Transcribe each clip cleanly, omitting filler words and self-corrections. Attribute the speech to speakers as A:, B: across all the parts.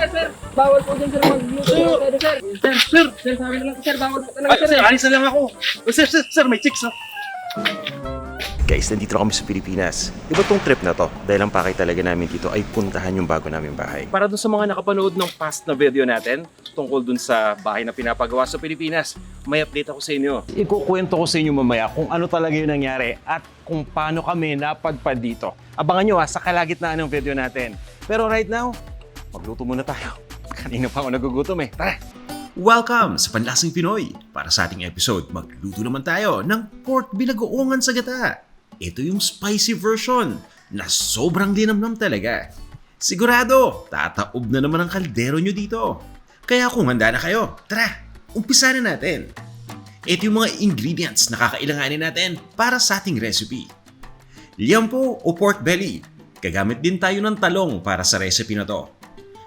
A: sir. Bawal po dyan, sir, mag-luto. Sir, sabi na lang, sir, bawal po talaga, sir.
B: Alis na lang ako. Sir, may chicks, oh. Guys, nandito na kami sa Pilipinas. Iba tong trip na to dahil ang pakay talaga namin dito ay puntahan yung bago naming bahay. Para dun sa mga nakapanood ng past na video natin tungkol dun sa bahay na pinapagawa sa Pilipinas, may update ako sa inyo. Ikukwento ko sa inyo mamaya kung ano talaga yung nangyari at kung paano kami napadpad dito. Abangan nyo sa kalagitnaan ng video natin. Pero right now, magluto muna tayo. Kanina pa ako nagugutom eh. Tara!
C: Welcome sa Panlasang Pinoy! Para sa ating episode, magluto naman tayo ng pork binagoongan sa gata. Ito yung spicy version na sobrang linamnam talaga. Sigurado, tataob na naman ang kaldero nyo dito. Kaya kung handa na kayo, tara, umpisa na natin. Ito yung mga ingredients na kakailanganin natin para sa ating recipe. Liampo o pork belly. Gagamit din tayo ng talong para sa recipe na to.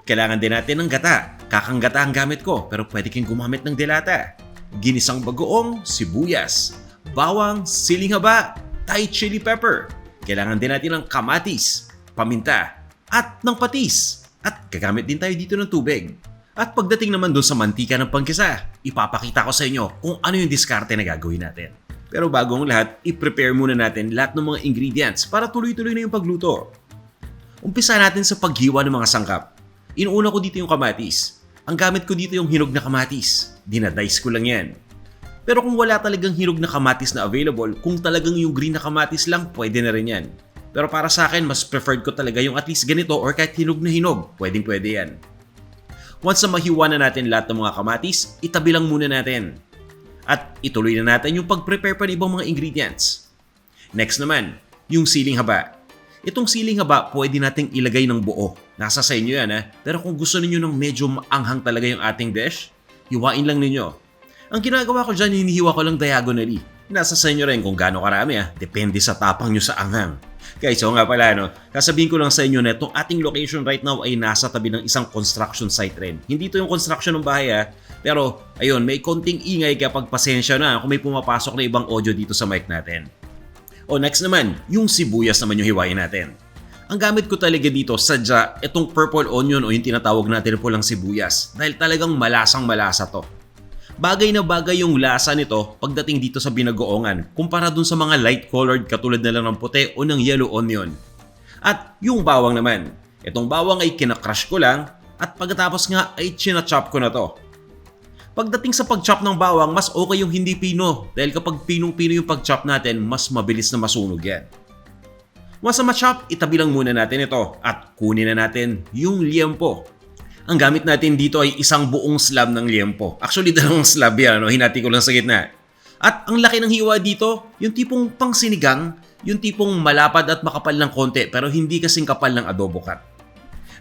C: Kailangan din natin ng gata. Kakanggata ang gamit ko pero pwede kang gumamit ng delata. Ginisang bagoong, sibuyas, bawang, siling haba, Thai chili pepper. Kailangan din natin ng kamatis, paminta, at ng patis. At gagamit din tayo dito ng tubig. At pagdating naman doon sa mantika ng pangkisa, ipapakita ko sa inyo kung ano yung diskarte na gagawin natin. Pero bago ang lahat, i-prepare muna natin lahat ng mga ingredients para tuloy-tuloy na yung pagluto. Umpisa natin sa paghiwa ng mga sangkap. Inuuna ko dito yung kamatis. Ang gamit ko dito yung hinog na kamatis. Dinadice ko lang yan. Pero kung wala talagang hinog na kamatis na available, kung talagang yung green na kamatis lang, pwede na rin yan. Pero para sa akin, mas preferred ko talaga yung at least ganito or kahit hinog na hinog. Pwedeng-pwede yan. Once na mahiwa na natin lahat ng mga kamatis, itabi lang muna natin. At ituloy na natin yung pag-prepare pa ng ibang mga ingredients. Next naman, yung siling haba. Itong siling haba, pwede nating ilagay ng buo. Nasa sa inyo yan Pero kung gusto niyo ng medyo maanghang talaga yung ating dish, hiwain lang ninyo. Ang ginagawa ko dyan, hinihiwa ko lang diagonally. Nasa sa inyo rin kung gaano karami Depende sa tapang nyo sa anghang. Guys, so nga pala sasabihin ko lang sa inyo na itong ating location right now ay nasa tabi ng isang construction site rin. Hindi ito yung construction ng bahay Pero ayun, may konting ingay kaya pagpasensya na kung may pumapasok na ibang audio dito sa mic natin. O next naman, yung sibuyas naman yung hiwain natin. Ang gamit ko talaga dito, sadya, itong purple onion o yung tinatawag natin pulang sibuyas. Dahil talagang malasang malasa to. Bagay na bagay yung lasa nito pagdating dito sa binagoongan kumpara dun sa mga light colored katulad na lang ng puti o ng yellow onion. At yung bawang naman. Itong bawang ay kinakrush ko lang at pagkatapos nga ay chinachop ko na to. Pagdating sa pag-chop ng bawang, mas okay yung hindi pino dahil kapag pinong-pino yung pag-chop natin, mas mabilis na masunog yan. Once na ma-chop, itabi lang muna natin ito at kunin na natin yung liempo. Ang gamit natin dito ay isang buong slab ng liempo. Actually, dalawang slab yan, hinati ko lang sa gitna. At ang laki ng hiwa dito, yung tipong pang sinigang, yung tipong malapad at makapal ng konti pero hindi kasing kapal ng adobo cut.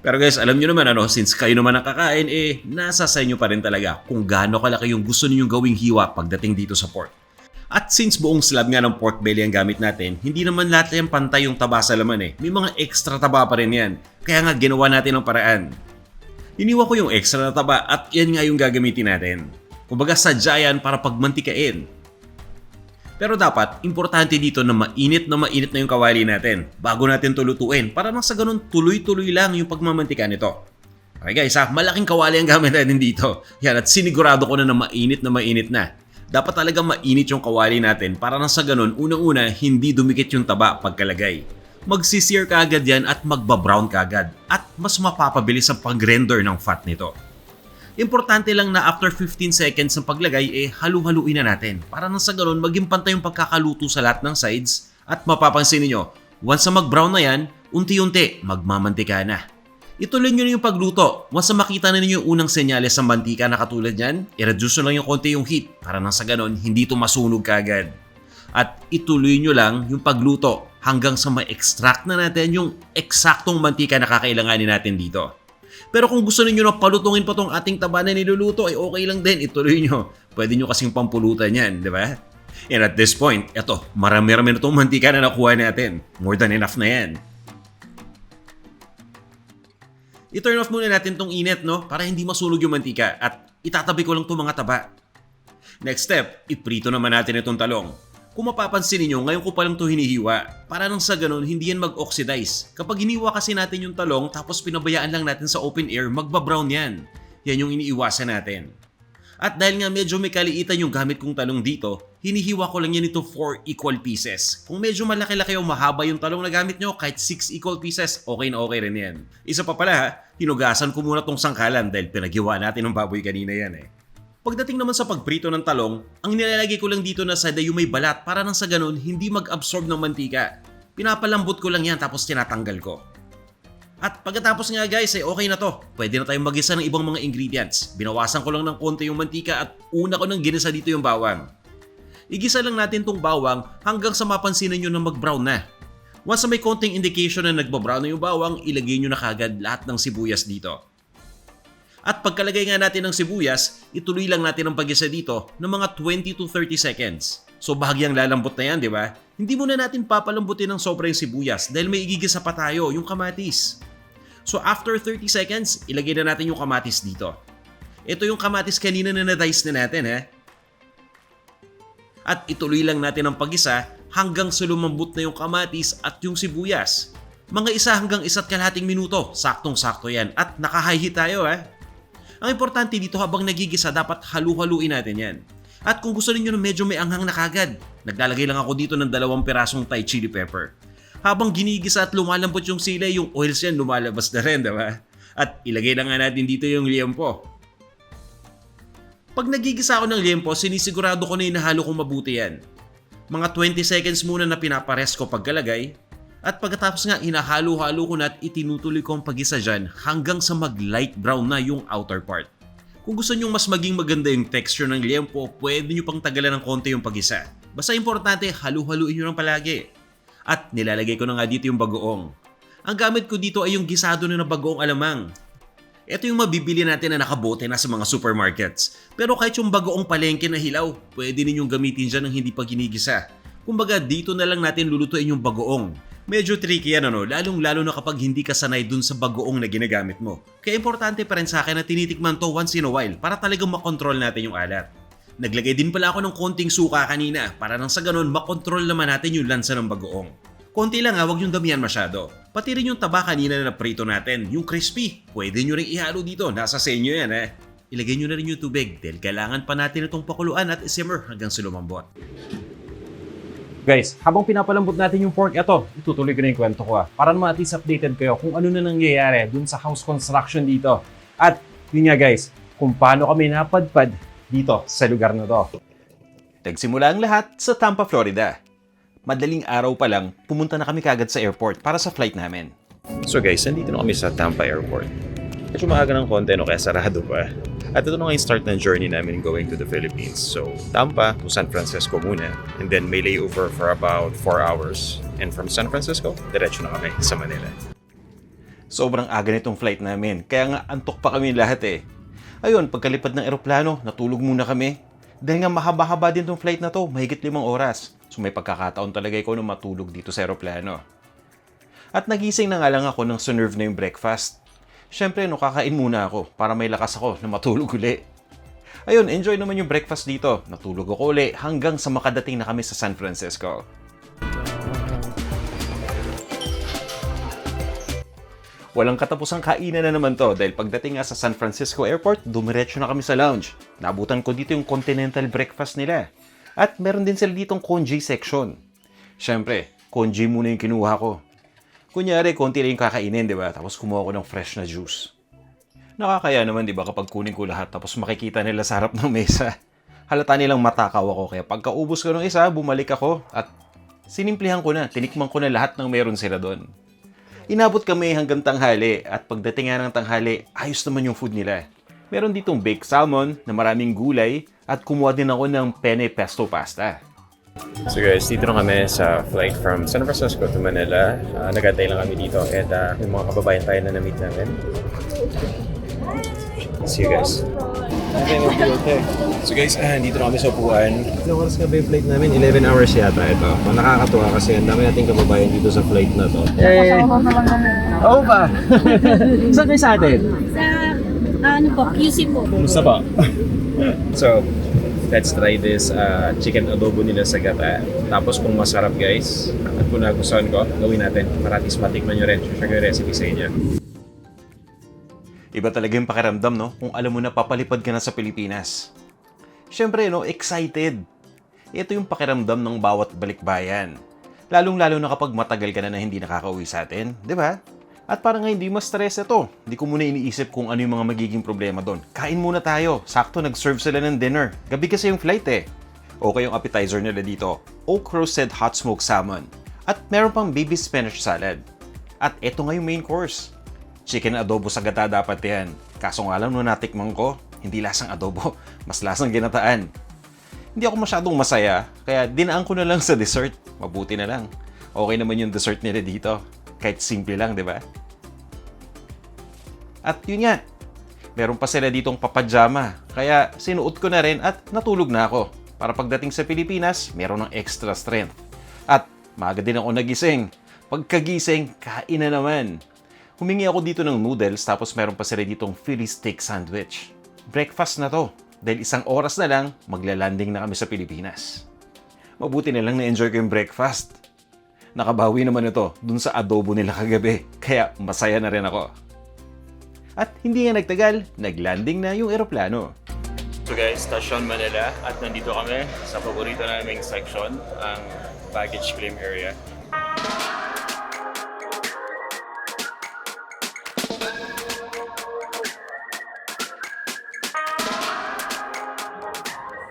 C: Pero guys, alam nyo naman since kayo naman ang kakain, nasa sa inyo pa rin talaga kung gaano kalaki yung gusto ninyong gawing hiwa pagdating dito sa pork. At since buong slab nga ng pork belly ang gamit natin, hindi naman lahat yan pantay yung taba sa laman May mga extra taba pa rin yan. Kaya nga ginawa natin ang paraan. Iniwa ko yung extra na taba at yan nga yung gagamitin natin. Kumbaga sadya yan para pagmantikain. Pero dapat, importante dito na mainit na yung kawali natin bago natin tulutuin para nang sa ganun tuloy-tuloy lang yung pagmamantika nito. Okay guys malaking kawali ang gamit natin dito. Yan at sinigurado ko na mainit na. Dapat talaga mainit yung kawali natin para nang sa ganun unang-una hindi dumikit yung taba pagkalagay. Magsisear ka agad yan at magbabrown ka agad at mas mapapabilis ang pag-render ng fat nito. Importante lang na after 15 seconds ng paglagay halu-haluin na natin para nang sa ganun maging pantay yung pagkakaluto sa lahat ng sides at mapapansin niyo once na mag-brown na yan, unti-unti magmamantika na. Ituloy nyo na yung pagluto. Once na makita na ninyo yung unang senyales sa mantika na katulad yan, i-reduce nyo lang yung konti yung heat para nang sa ganun hindi ito masunog kaagad. At ituloy nyo lang yung pagluto hanggang sa ma-extract na natin yung eksaktong mantika na kakailanganin natin dito. Pero kung gusto niyo na palutungin pa tong ating taba na niluluto ay okay lang din, ituloy nyo. Pwede nyo kasing pampulutan yan, di ba? And at this point, eto, marami-rami na tong mantika na nakuha natin. More than enough na yan. I-turn off muna natin tong init para hindi masunog yung mantika at itatabi ko lang tong mga taba. Next step, iprito naman natin itong talong. Kung mapapansin niyo, ngayon ko pa lang to hinihiwa. Para nang sa ganun, hindi yan mag-oxidize. Kapag hiniwa kasi natin yung talong tapos pinabayaan lang natin sa open air, magbabrown yan. Yan yung iniiwasan natin. At dahil nga medyo may kaliitan yung gamit kong talong dito, hinihiwa ko lang yan ito 4 equal pieces. Kung medyo malaki-laki o mahaba yung talong na gamit nyo, kahit 6 equal pieces, okay na okay rin yan. Isa pa pala ha, hinugasan ko muna tong sangkalan dahil pinaghiwa natin ng baboy kanina yan eh. Pagdating naman sa pagprito ng talong, ang nilalagay ko lang dito na sada yung may balat para nang sa ganun hindi mag-absorb ng mantika. Pinapalambot ko lang yan tapos tinatanggal ko. At pagkatapos nga guys okay na to. Pwede na tayong mag-isa ng ibang mga ingredients. Binawasan ko lang ng konti yung mantika at una ko nang ginisa dito yung bawang. Igisa lang natin tong bawang hanggang sa mapansinan nyo na mag-brown na. Once na may konting indication na nagba-brown na yung bawang, ilagay nyo na kagad lahat ng sibuyas dito. At pagkalagay nga natin ng sibuyas, ituloy lang natin ang pag-isa dito ng mga 20 to 30 seconds. So bahagyang lalambot na yan, di ba? Hindi muna natin papalambutin ng sobra yung sibuyas dahil may igigisa pa tayo, yung kamatis. So after 30 seconds, ilagay na natin yung kamatis dito. Ito yung kamatis kanina na na-dice na natin, ha? At ituloy lang natin ang pag-isa hanggang sa lumambot na yung kamatis at yung sibuyas. Mga 1 hanggang 1.5 minuto, saktong-sakto yan. At naka-high heat tayo, ha? Ang importante dito habang nagigisa, dapat halu-haluin natin yan. At kung gusto niyo na medyo may anghang na kagad, naglalagay lang ako dito ng 2 pirasong Thai chili pepper. Habang ginigisa at lumalambot yung sila, yung oils yan lumalabas na rin, diba? At ilagay na nga natin dito yung liempo. Pag nagigisa ako ng liempo, sinisigurado ko na inahalo kong mabuti yan. Mga 20 seconds muna na pinapares ko pagkalagay. At pagkatapos nga hinahalo-halo ko na at itinutuloy ko ang pag-isa dyan hanggang sa mag-light brown na yung outer part. Kung gusto nyo mas maging maganda yung texture ng liempo, pwede nyo pang tagalan ng konti yung pag-isa. Basta importante, halu-haluin nyo lang palagi. At nilalagay ko na nga dito yung bagoong. Ang gamit ko dito ay yung gisado na bagoong alamang. Ito yung mabibili natin na nakabote na sa mga supermarkets. Pero kahit yung bagoong palengke na hilaw, pwede ninyong gamitin dyan ng hindi pa ginigisa. Kumbaga dito na lang natin lulutuin yung bagoong. Medyo tricky yan lalong-lalo na kapag hindi ka sanay dun sa bagoong na ginagamit mo. Kaya importante pa rin sa akin na tinitikman to once in a while para talagang makontrol natin yung alat. Naglagay din pala ako ng konting suka kanina para nang sa ganun makontrol naman natin yung lansa ng bagoong. Konti lang huwag yung damihan masyado. Pati rin yung taba kanina na prito natin, yung crispy. Pwede nyo rin ihalo dito, nasa sa inyo yan Ilagay nyo na rin yung tubig dahil kailangan pa natin itong pakuluan at simmer hanggang sa lumambot.
B: Guys, habang pinapalambot natin yung pork, itutuloy ko na yung kwento ko para naman at least updated kayo kung ano na nangyayari dun sa house construction dito. At yun nga guys, kung paano kami napadpad dito sa lugar na to.
C: Nagsimula ang lahat sa Tampa, Florida. Madaling araw pa lang, pumunta na kami kagad sa airport para sa flight namin.
B: So guys, nandito na kami sa Tampa Airport. Medyo maaga ng konti kaya sarado pa. At ito na nga yung start ng journey namin going to the Philippines. So, Tampa to San Francisco muna. And then may layover for about 4 hours. And from San Francisco, diretso na kami sa Manila.
C: Sobrang aga nitong flight namin, kaya nga antok pa kami lahat Ayun, pagkalipad ng eroplano, natulog muna kami. Dahil nga mahaba-haba din tong flight na to, mahigit 5 oras. So may pagkakataon talaga ikaw na matulog dito sa eroplano. At nagising na nga lang ako nang sunerve na yung breakfast. Siyempre, kakain muna ako para may lakas ako na matulog uli. Ayun, enjoy naman yung breakfast dito. Natulog ako uli hanggang sa makadating na kami sa San Francisco. Walang katapusang kainan na naman to dahil pagdating nga sa San Francisco Airport, dumiretso na kami sa lounge. Nabutan ko dito yung continental breakfast nila. At meron din sila ditong congee section. Siyempre, congee muna yung kinuha ko. Kunyari, konti lang yung kakainin, di ba? Tapos kumuha ko ng fresh na juice. Nakakaya naman, di ba, kapag kunin ko lahat tapos makikita nila sa harap ng mesa. Halata nilang matakaw ako. Kaya pagkaubos ko ng isa, bumalik ako at sinimplihan ko na. Tinikman ko na lahat ng meron sila doon. Inabot kami hanggang tanghali at pagdating nga ng tanghali, ayos naman yung food nila. Meron ditong baked salmon na maraming gulay at kumuha din ako ng penne pesto pasta.
B: So guys, dito na kami sa flight from San Francisco to Manila. Nagantay lang kami dito at yung mga kababayan tayo na na-meet namin. See you guys. Okay. So guys, dito na kami sa upuan. Ilang oras nga ba yung flight namin? 11 hours yata ito. Nakakatuwa kasi ang dami nating kababayan dito sa flight na to. Oo ba? Saan kayo sa atin?
D: Sa, QC po.
B: Kumusta pa? So,
C: let's try this chicken adobo nila sa gata. Tapos kung masarap guys, at kung nagustuhan ko, gawin natin para at least matikman nyo rin. Share ko yung recipe sa inyo.
B: Iba talaga yung pakiramdam, no? Kung alam mo na papalipad ka na sa Pilipinas. Siyempre, no? Excited. Ito yung pakiramdam ng bawat balikbayan. Lalong-lalo na kapag matagal ka na hindi nakakauwi sa atin, di ba? At para nga hindi mas stress ito, hindi ko muna iniisip kung ano yung mga magiging problema doon. Kain muna tayo. Sakto, nag-serve sila ng dinner. Gabi kasi yung flight eh. Okay yung appetizer nila dito. Oak roasted hot smoked salmon. At meron pang baby spinach salad. At eto nga yung main course. Chicken adobo sa gata dapat yan. Kaso nga lang nung natikman ko, hindi lasang adobo, mas lasang ginataan. Hindi ako masyadong masaya, kaya dinaan ko na lang sa dessert. Mabuti na lang. Okay naman yung dessert nila dito. Kahit simple lang, di ba? At yun nga, meron pa sila ditong papadjama. Kaya sinuot ko na rin at natulog na ako. Para pagdating sa Pilipinas, meron ng extra strength. At maaga din ako nagising. Pagkagising, kain na naman. Humingi ako dito ng noodles tapos meron pa sila ditong Philly steak sandwich. Breakfast na to. Dahil isang oras na lang, maglalanding na kami sa Pilipinas. Mabuti na lang na-enjoy ko yung breakfast. Nakabawi naman ito dun sa adobo nila kagabi. Kaya masaya na rin ako. At hindi nga nagtagal, naglanding na yung eroplano. So guys, Station Manila at nandito kami sa paborito naming section, ang baggage claim area.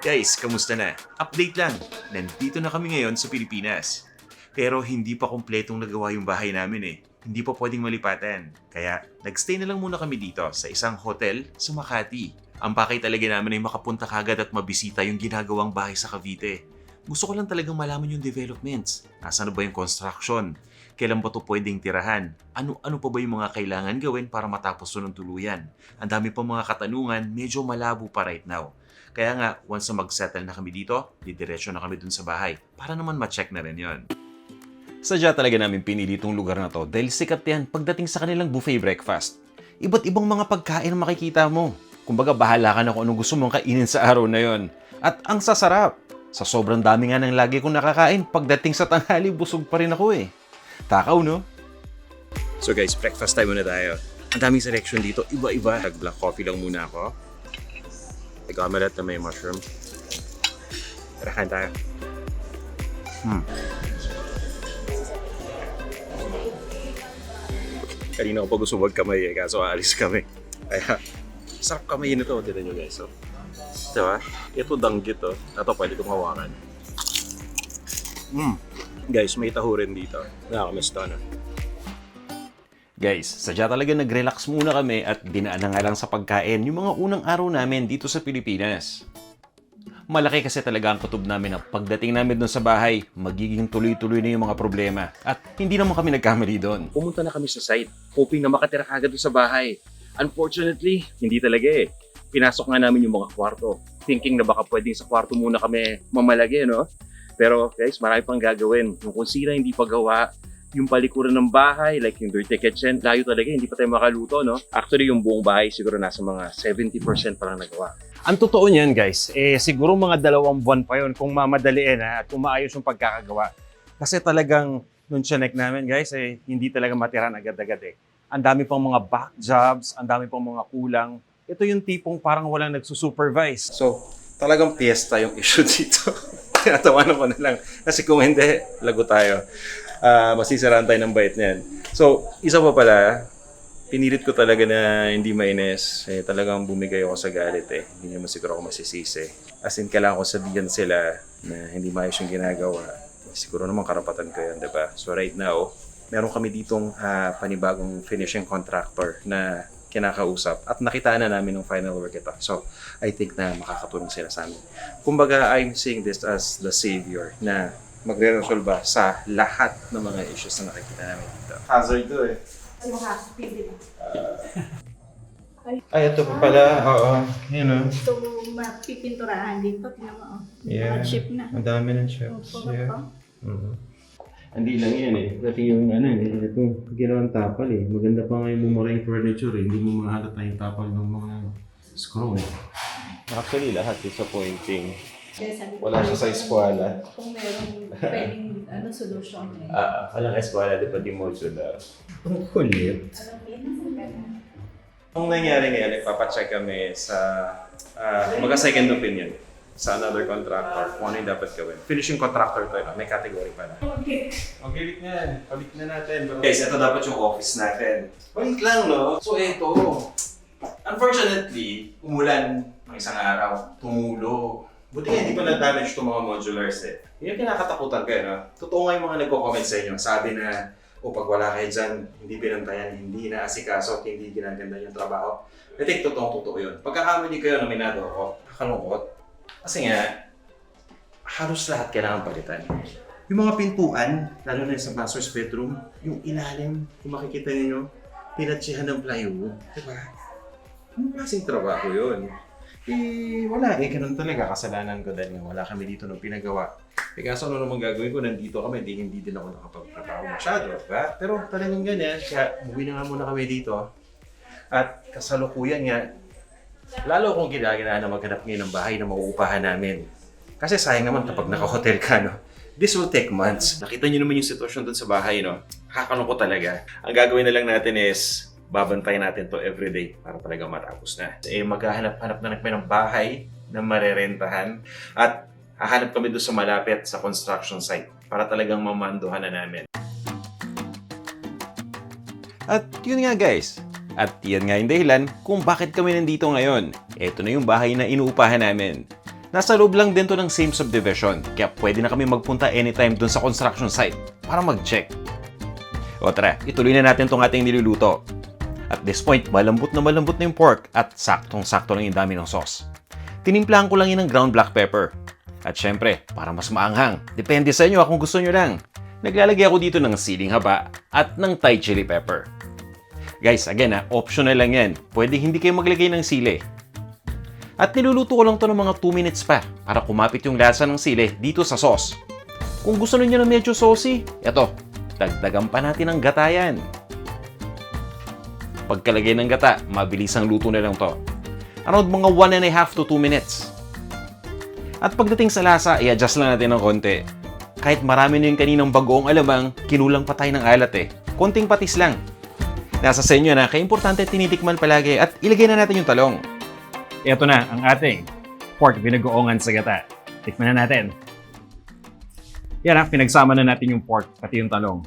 B: Guys, kamusta na? Update lang. Nandito na kami ngayon sa Pilipinas. Pero hindi pa kumpletong nagawa yung bahay namin eh. Hindi pa pwedeng malipatan. Kaya nagstay na lang muna kami dito sa isang hotel sa Makati. Ang pakay talaga namin ay makapunta kagad at mabisita yung ginagawang bahay sa Cavite. Gusto ko lang talagang malaman yung developments. Nasaan na ba yung construction? Kailan ba ito pwedeng tirahan? Ano pa ba yung mga kailangan gawin para matapos ito ng tuluyan? Ang dami pa mga katanungan, medyo malabo pa right now. Kaya nga, once na mag-settle na kami dito, didiretso na kami dun sa bahay para naman ma-check na rin yon. Sadya talaga namin pinili itong lugar na to dahil sikat yan pagdating sa kanilang buffet breakfast. Iba't ibang mga pagkain ang makikita mo. Kumbaga bahala ka na kung anong gusto mong kainin sa araw na yon. At ang sasarap. Sa sobrang dami nga ng lagi kong nakakain, pagdating sa tanghali, busog pa rin ako eh. Takaw, no? So guys, breakfast time muna tayo. Ang daming selection dito, iba-iba. Nag-black coffee lang muna ako. Nag-omelette na may mushroom. Tara, kain tayo. Kanina ko pa gusto magkamay eh, kaso aalis kami. Kaya, sarap kamay nito. Tignan nyo guys. So, diba? Ito danggit oh. Ito pwede kong hawakan. Guys, may taho rin dito. Nakakamiss to, no? Guys, sadya talaga nag-relax muna kami at dinaan na nga lang sa pagkain yung mga unang araw namin dito sa Pilipinas. Malaki kasi talaga ang kutob namin na pagdating namin doon sa bahay, magiging tuloy-tuloy na yung mga problema. At hindi naman kami nagkamali doon. Pumunta na kami sa site, hoping na makatira kagad doon sa bahay. Unfortunately, hindi talaga eh. Pinasok nga namin yung mga kwarto, thinking na baka pwedeng sa kwarto muna kami mamalagi, no? Pero guys, marami pang gagawin. Yung kusina hindi pa gawa, yung palikuran ng bahay, like yung dirty kitchen, layo talaga, hindi pa tayo makaluto, no? Actually, yung buong bahay siguro nasa mga 70% pa lang nagawa.
D: Ang totoo niyan guys, siguro mga 2 buwan pa yun kung mamadaliin at kung maayos yung pagkakagawa. Kasi talagang nung chinek namin guys, hindi talaga matiran agad-agad eh. Ang dami pang mga back jobs, ang dami pang mga kulang. Ito yung tipong parang walang nagsusupervise.
B: So, talagang piyesta yung issue dito. Tinatawanan ko na lang. Kasi kung hindi, lago tayo. Masisiraan tayo ng bait niyan. So, isa pa pala, pinilit ko talaga na hindi mainis. Talagang bumigay ako sa galit eh. Hindi naman siguro ako masisisi. As in, kailangan ko sabihan sila na hindi maayos yung ginagawa. Siguro naman karapatan ko yan, diba? So right now, meron kami ditong panibagong finishing contractor na kinakausap at nakita na namin ng final work ito. So, I think na makakatulong sila sa amin. Kumbaga, I'm seeing this as the savior na magre-resolve sa lahat ng mga issues na nakikita namin dito. Hazard to eh. Ay, ito pa pala. Oo. Yun o.
E: Ito mapipinturahan dito. Tingnan mo.
B: Yeah.
E: Chip na.
B: Ang dami ng chips.
E: Opo,
B: Yeah. Hindi lang yan eh. Kasi yung itong ginawang tapal eh. Maganda pa nga yung mumura yung furniture eh. Hindi mo mahalata yung tapal ng mga screw eh. Actually, lahat disappointing.
E: Kaya sabi ko,
B: Wala siya sa eskwela.
E: Kung meron pwedeng solusyon eh.
B: Walang eskwela, di ba di modular?
C: Ang kulit.
B: Ang nangyari ngayon, nagpapacheck kami sa second opinion sa another contractor kung ano yung dapat gawin. Finishing contractor to, may category pa na. Okay, balik na yan. Balik na natin. Guys, ito dapat yung office natin. Balik lang, no? So, ito. Unfortunately, umulan ng isang araw. Tumulo. Buti nga, hindi pa na-damage itong mga modulars eh. Yun yung kinakatakutan kayo, no? Totoo nga yung mga nagko-comment sa inyo. Sabi na, pag wala kayo dyan, hindi pinantayan, hindi naasikaso, hindi ginaganda yung trabaho. I think totoo yun. Pagkakamali kayo, nominado ako, nakalungkot. Kasi nga, halos lahat kailangan palitan. Yung mga pintuan, lalo na sa master's bedroom, yung ilalim, kung makikita ninyo, pinatsihan ng plywood. Diba? Anong klaseng trabaho yun? Wala. Ganun talaga. Kasalanan ko dahil wala kami dito nung pinagawa. Kaso ano naman gagawin ko? Nandito kami. Hindi din ako nakapagtrabaho masyado. Diba? Pero talagang ganyan. Kaya umuwi na nga muna kami dito. At kasalukuyan nga, lalo kong ginagana na maghanap ngayon ng bahay na mauupahan namin. Kasi sayang naman kapag naka-hotel ka, no? This will take months. Nakita niyo naman yung sitwasyon dun sa bahay, no? Kakalungkot talaga. Ang gagawin na lang natin is, babantayan natin to everyday para talaga matapos na. Maghahanap-hanap na kami ng bahay na marerentahan at hahanap kami doon sa malapit sa construction site para talagang mamanduhan na namin.
C: At yun nga guys. At yan nga yung dahilan kung bakit kami nandito ngayon. Ito na yung bahay na inuupahan namin. Nasa loob lang din to ng same subdivision, kaya pwede na kami magpunta anytime dun sa construction site para mag-check. O tara, ituloy na natin tong ating niluluto. At this point, malambot na yung pork at saktong-sakto lang yung dami ng sauce. Tinimplahan ko lang yun ng ground black pepper. At syempre, para mas maanghang, depende sa inyo kung gusto nyo lang. Naglalagay ako dito ng siling haba at ng Thai chili pepper. Guys, again optional lang yan. Pwede hindi kayo maglagay ng sili. At niluluto ko lang to ng mga 2 minutes pa para kumapit yung lasa ng sili dito sa sauce. Kung gusto niyo na medyo saucy, eto, dagdagan pa natin ng gata yan. Pagkalagay ng gata, mabilis ang luto na lang to. Around mga 1.5 to 2 minutes. At pagdating sa lasa, i-adjust lang natin ng konti. Kahit marami na yung kaninang bagoong alamang, kinulang pa tayo ng alat eh. Konting patis lang. Nasa sa inyo na, kaya importante tinitikman palagi at ilagay na natin yung talong.
D: Ito na ang ating pork binagoongan sa gata. Tikman na natin. Yan pinagsama na natin yung pork pati yung talong.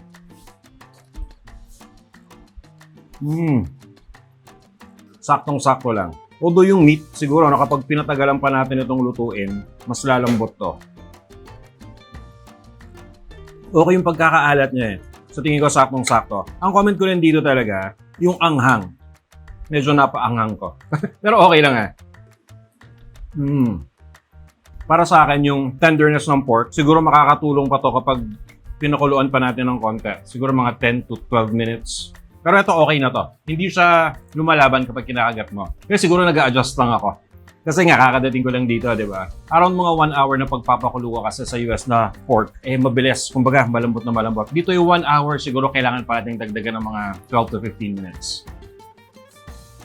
D: Saktong-sakto lang. Although yung meat, siguro kapag pinatagalan pa natin itong lutuin, mas lalambot to. Okay yung pagkakaalat niya eh. So tingin ko saktong-sakto. Ang comment ko rin dito talaga, yung anghang. Medyo napaanghang ko. Pero okay lang Para sa akin, yung tenderness ng pork, siguro makakatulong pa to kapag pinakuluan pa natin ng konti. Siguro mga 10 to 12 minutes. Pero ito okay na to. Hindi siya lumalaban kapag kinakagat mo. Kaya siguro nag-a-adjust lang ako. Kasi nga, kakadating ko lang dito, di ba? Around mga 1 hour na pagpapakulo ka kasi sa US na pork, mabilis. Kumbaga, malambot na malambot. Dito yung 1 hour, siguro kailangan pa natin dagdagan ng mga 12 to 15 minutes.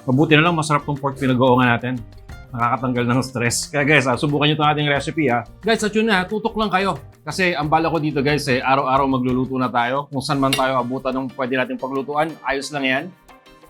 D: Mabuti na lang, masarap tong pork pinag-oongan natin. Nakakatanggal ng stress. Kaya guys, subukan nyo itong ating recipe Guys, at yun na, tutok lang kayo. Kasi ang bala ko dito guys, araw-araw magluluto na tayo. Kung saan man tayo abutan ng pwede natin paglutuan, ayos lang yan.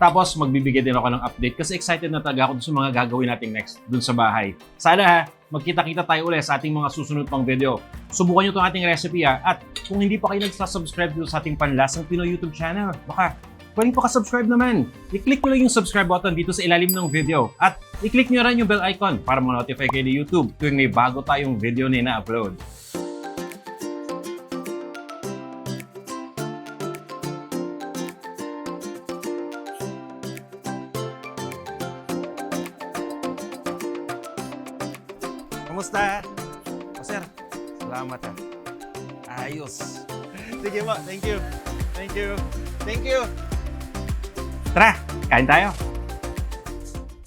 D: Tapos magbibigay din ako ng update kasi excited na talaga ako sa mga gagawin natin next dun sa bahay. Sana magkita-kita tayo ulit sa ating mga susunod pang video. Subukan nyo itong ating recipe At kung hindi pa kayo nagsasubscribe dito sa ating Panlasang Pinoy YouTube channel, baka pwedeng pa-subscribe naman. I-click nyo lang yung subscribe button dito sa ilalim ng video. At i-click nyo rin yung bell icon para ma-notify kayo ni YouTube tuwing may bago tayong video na ina-upload. Kamusta? Sir, salamat Ayos. Sige po, thank you. Thank you. Thank you. Tara, kain tayo.